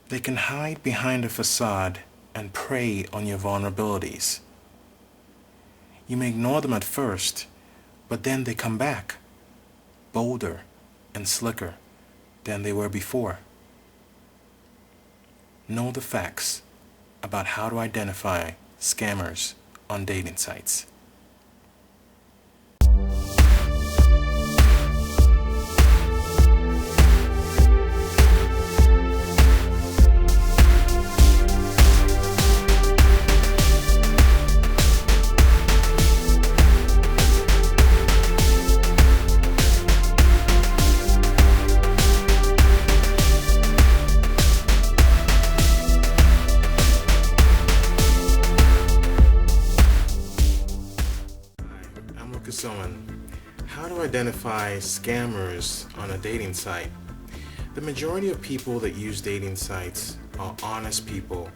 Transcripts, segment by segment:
They can hide behind a facade and prey on your vulnerabilities. You may ignore them at first, but then they come back, bolder and slicker than they were before. Know the facts about how to identify scammers on dating sites. I'm Lucas Owen. How to identify scammers on a dating site? The majority of people that use dating sites are honest people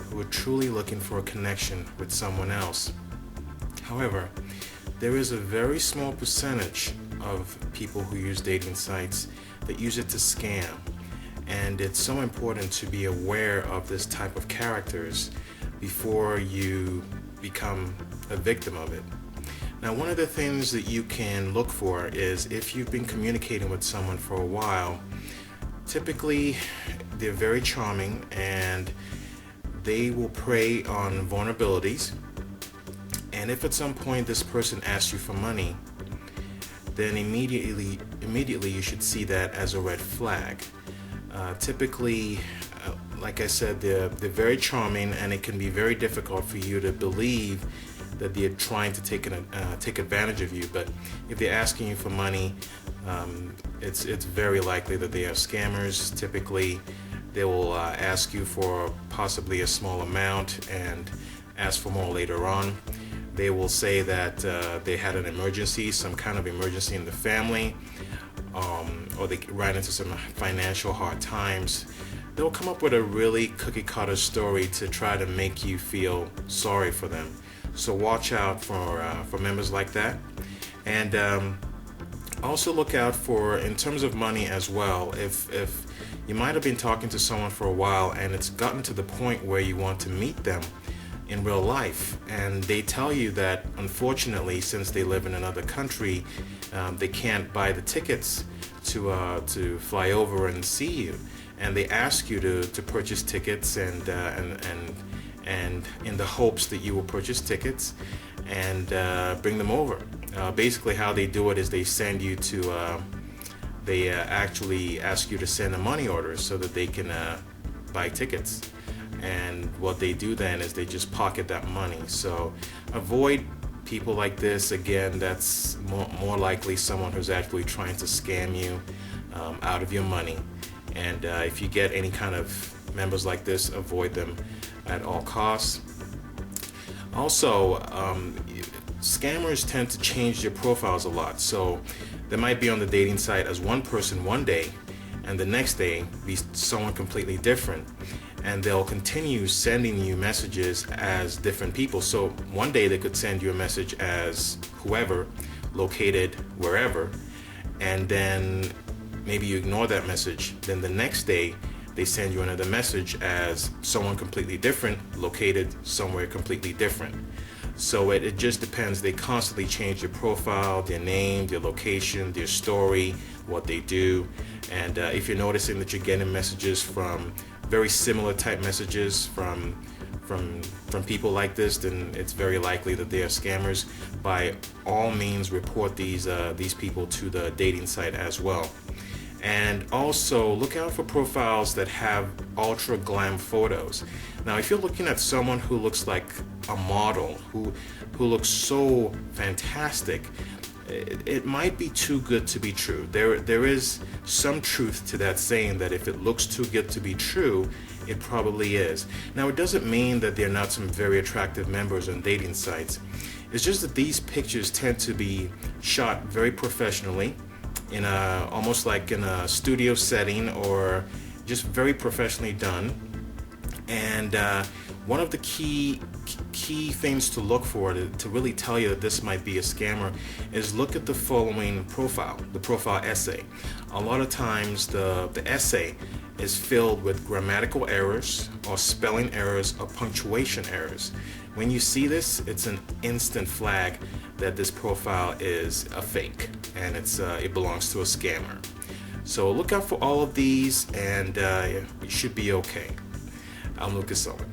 who are truly looking for a connection with someone else. However, there is a very small percentage of people who use dating sites that use it to scam, and it's so important to be aware of this type of characters before you become a victim of it. Now, one of the things that you can look for is if you've been communicating with someone for a while, typically they're very charming and they will prey on vulnerabilities. And if at some point this person asks you for money, then immediately you should see that as a red flag. Typically, like I said, they're very charming, and it can be very difficult for you to believe that they're trying to take advantage of you. But if they're asking you for money, it's very likely that they are scammers. Typically, they will ask you for possibly a small amount and ask for more later on. They will say that they had an emergency, some kind of emergency in the family, or they ran into some financial hard times. They'll come up with a really cookie-cutter story to try to make you feel sorry for them. So watch out for members like that. And also look out for, in terms of money as well, if you might have been talking to someone for a while and it's gotten to the point where you want to meet them in real life, and they tell you that unfortunately, since they live in another country, they can't buy the tickets to fly over and see you, and they ask you to purchase tickets and in the hopes that you will purchase tickets and bring them over. Basically, how they do it is they send you to they actually ask you to send a money order so that they can buy tickets. And what they do then is they just pocket that money. So avoid people like this. Again, that's more likely someone who's actually trying to scam you out of your money. And if you get any kind of members like this, avoid them at all costs. Also, scammers tend to change their profiles a lot. So they might be on the dating site as one person one day, and the next day be someone completely different. And they'll continue sending you messages as different people. So one day they could send you a message as whoever, located wherever, and then maybe you ignore that message. Then the next day they send you another message as someone completely different, located somewhere completely different. So it just depends. They constantly change their profile, their name, their location, their story, what they do. And if you're noticing that you're getting messages from very similar type messages from people like this, then it's very likely that they are scammers. By all means, report these people to the dating site as well. And also look out for profiles that have ultra glam photos. Now, if you're looking at someone who looks like a model, who looks so fantastic, it might be too good to be true. There is some truth to that saying that if it looks too good to be true, it probably is. Now, it doesn't mean that there are not some very attractive members on dating sites. It's just that these pictures tend to be shot very professionally, in almost like in a studio setting, or just very professionally done. And one of the key things to look for to really tell you that this might be a scammer is look at the following profile, the profile essay. A lot of times the essay is filled with grammatical errors or spelling errors or punctuation errors. When you see this, it's an instant flag that this profile is a fake and it belongs to a scammer. So look out for all of these and you should be okay. I'm Lucas Owen.